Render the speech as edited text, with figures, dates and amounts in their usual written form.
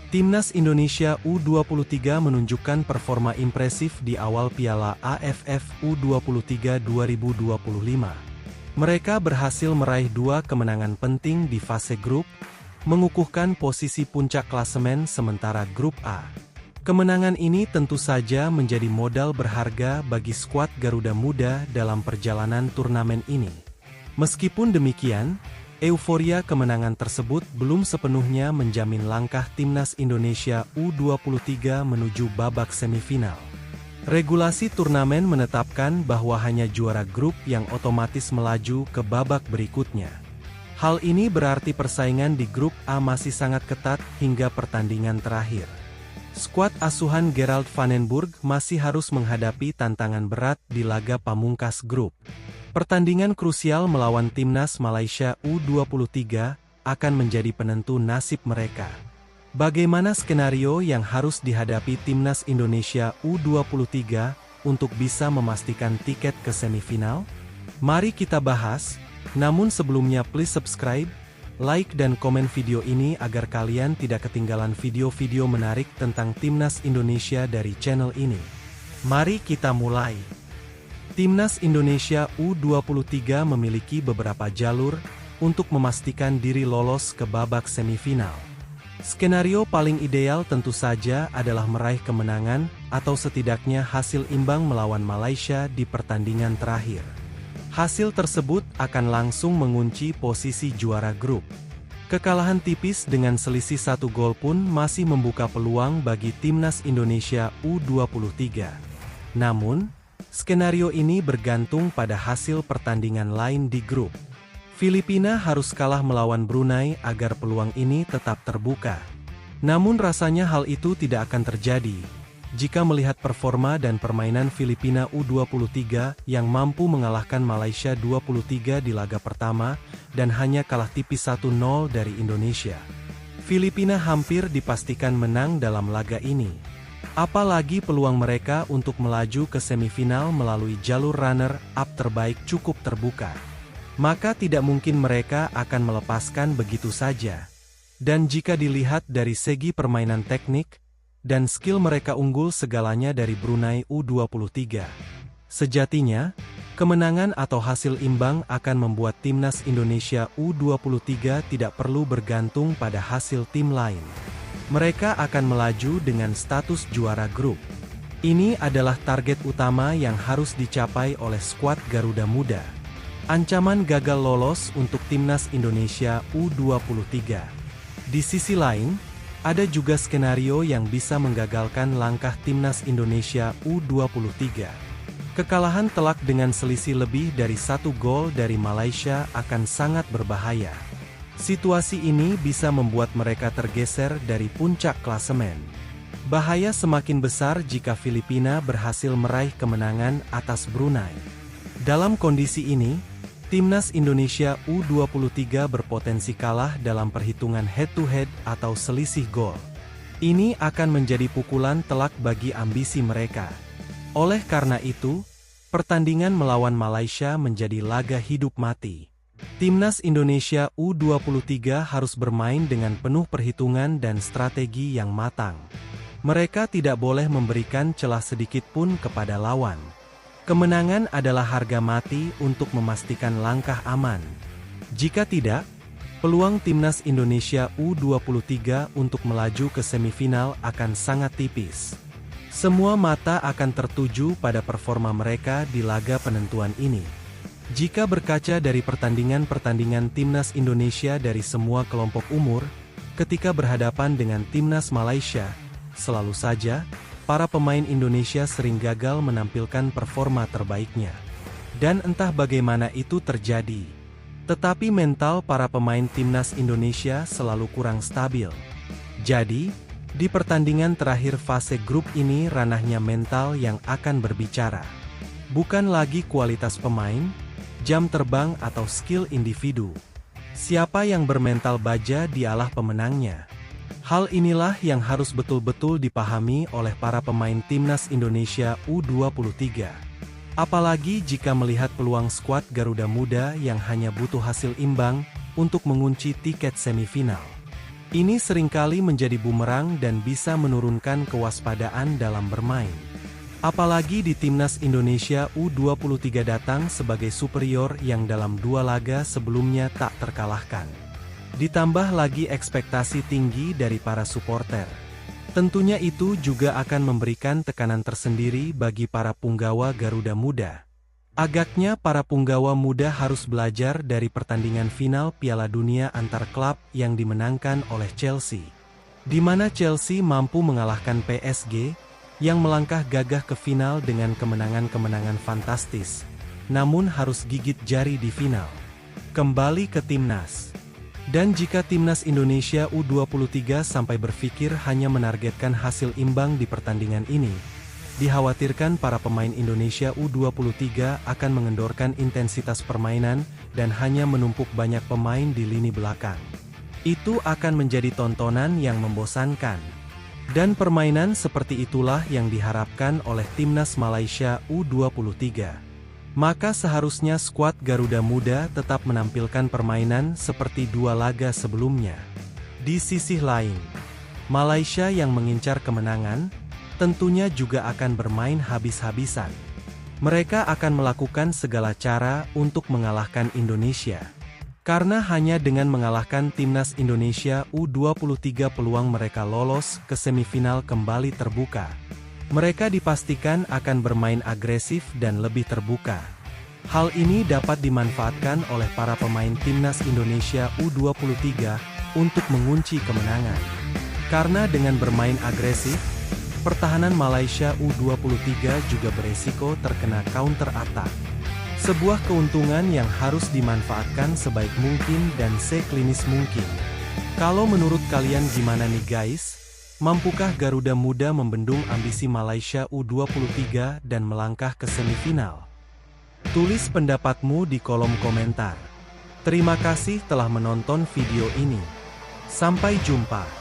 Timnas Indonesia U23 menunjukkan performa impresif di awal Piala AFF U23 2025. Mereka berhasil meraih 2 kemenangan penting di fase grup, mengukuhkan posisi puncak klasemen sementara grup A. Kemenangan ini tentu saja menjadi modal berharga bagi skuad Garuda Muda dalam perjalanan turnamen ini. Meskipun demikian, euforia kemenangan tersebut belum sepenuhnya menjamin langkah Timnas Indonesia U23 menuju babak semifinal. Regulasi turnamen menetapkan bahwa hanya juara grup yang otomatis melaju ke babak berikutnya. Hal ini berarti persaingan di grup A masih sangat ketat hingga pertandingan terakhir. Skuad asuhan Gerald Vanenburg masih harus menghadapi tantangan berat di laga pamungkas grup. Pertandingan krusial melawan Timnas Malaysia U23 akan menjadi penentu nasib mereka. Bagaimana skenario yang harus dihadapi Timnas Indonesia U23 untuk bisa memastikan tiket ke semifinal? Mari kita bahas, namun sebelumnya please subscribe, like dan komen video ini agar kalian tidak ketinggalan video-video menarik tentang Timnas Indonesia dari channel ini. Mari kita mulai. Timnas Indonesia U23 memiliki beberapa jalur untuk memastikan diri lolos ke babak semifinal. Skenario paling ideal tentu saja adalah meraih kemenangan atau setidaknya hasil imbang melawan Malaysia di pertandingan terakhir. Hasil tersebut akan langsung mengunci posisi juara grup. Kekalahan tipis dengan selisih 1 gol pun masih membuka peluang bagi Timnas Indonesia U23. Namun, skenario ini bergantung pada hasil pertandingan lain di grup. Filipina harus kalah melawan Brunei agar peluang ini tetap terbuka. Namun rasanya hal itu tidak akan terjadi jika melihat performa dan permainan Filipina U23 yang mampu mengalahkan Malaysia 23 di laga pertama dan hanya kalah tipis 1-0 dari Indonesia. Filipina hampir dipastikan menang dalam laga ini. Apalagi peluang mereka untuk melaju ke semifinal melalui jalur runner-up terbaik cukup terbuka. Maka tidak mungkin mereka akan melepaskan begitu saja. Dan jika dilihat dari segi permainan teknik dan skill, mereka unggul segalanya dari Brunei U23. Sejatinya, kemenangan atau hasil imbang akan membuat Timnas Indonesia U23 tidak perlu bergantung pada hasil tim lain. Mereka akan melaju dengan status juara grup. Ini adalah target utama yang harus dicapai oleh skuad Garuda Muda. Ancaman gagal lolos untuk Timnas Indonesia U23. Di sisi lain, ada juga skenario yang bisa menggagalkan langkah Timnas Indonesia U23. Kekalahan telak dengan selisih lebih dari 1 gol dari Malaysia akan sangat berbahaya. Situasi ini bisa membuat mereka tergeser dari puncak klasemen. Bahaya semakin besar jika Filipina berhasil meraih kemenangan atas Brunei. Dalam kondisi ini, Timnas Indonesia U23 berpotensi kalah dalam perhitungan head-to-head atau selisih gol. Ini akan menjadi pukulan telak bagi ambisi mereka. Oleh karena itu, pertandingan melawan Malaysia menjadi laga hidup mati. Timnas Indonesia U23 harus bermain dengan penuh perhitungan dan strategi yang matang. Mereka tidak boleh memberikan celah sedikit pun kepada lawan. Kemenangan adalah harga mati untuk memastikan langkah aman. Jika tidak, peluang Timnas Indonesia U23 untuk melaju ke semifinal akan sangat tipis. Semua mata akan tertuju pada performa mereka di laga penentuan ini. Jika berkaca dari pertandingan-pertandingan Timnas Indonesia dari semua kelompok umur, ketika berhadapan dengan Timnas Malaysia, selalu saja para pemain Indonesia sering gagal menampilkan performa terbaiknya. Dan entah bagaimana itu terjadi. Tetapi mental para pemain Timnas Indonesia selalu kurang stabil. Jadi, di pertandingan terakhir fase grup ini ranahnya mental yang akan berbicara. Bukan lagi kualitas pemain, jam terbang atau skill individu. Siapa yang bermental baja dialah pemenangnya. Hal inilah yang harus betul-betul dipahami oleh para pemain Timnas Indonesia U23. Apalagi jika melihat peluang skuad Garuda Muda yang hanya butuh hasil imbang untuk mengunci tiket semifinal. Ini seringkali menjadi bumerang dan bisa menurunkan kewaspadaan dalam bermain. Apalagi di timnas Indonesia U23 datang sebagai superior yang dalam 2 laga sebelumnya tak terkalahkan. Ditambah lagi ekspektasi tinggi dari para supporter. Tentunya itu juga akan memberikan tekanan tersendiri bagi para punggawa Garuda Muda. Agaknya para punggawa muda harus belajar dari pertandingan final Piala Dunia antar klub yang dimenangkan oleh Chelsea, di mana Chelsea mampu mengalahkan PSG, yang melangkah gagah ke final dengan kemenangan-kemenangan fantastis, namun harus gigit jari di final. Kembali ke timnas. Dan jika timnas Indonesia U23 sampai berpikir hanya menargetkan hasil imbang di pertandingan ini, dikhawatirkan para pemain Indonesia U23 akan mengendorkan intensitas permainan dan hanya menumpuk banyak pemain di lini belakang. Itu akan menjadi tontonan yang membosankan. Dan permainan seperti itulah yang diharapkan oleh timnas Malaysia U23. Maka seharusnya skuad Garuda Muda tetap menampilkan permainan seperti 2 laga sebelumnya. Di sisi lain, Malaysia yang mengincar kemenangan tentunya juga akan bermain habis-habisan. Mereka akan melakukan segala cara untuk mengalahkan Indonesia. Karena hanya dengan mengalahkan timnas Indonesia U23 peluang mereka lolos ke semifinal kembali terbuka. Mereka dipastikan akan bermain agresif dan lebih terbuka. Hal ini dapat dimanfaatkan oleh para pemain timnas Indonesia U23 untuk mengunci kemenangan. Karena dengan bermain agresif, pertahanan Malaysia U23 juga beresiko terkena counter attack. Sebuah keuntungan yang harus dimanfaatkan sebaik mungkin dan seklinis mungkin. Kalau menurut kalian gimana nih guys? Mampukah Garuda Muda membendung ambisi Malaysia U23 dan melangkah ke semifinal? Tulis pendapatmu di kolom komentar. Terima kasih telah menonton video ini. Sampai jumpa.